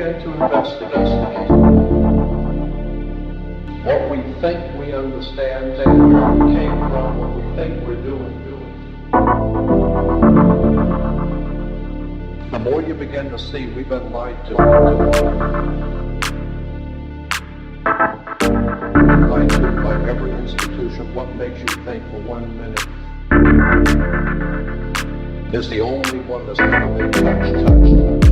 To investigate what we think we understand and where we came from, what we think we're doing. The more you begin to see we've been lied to. Lied to by every institution. What makes you think for 1 minute is the only one that's never been touched.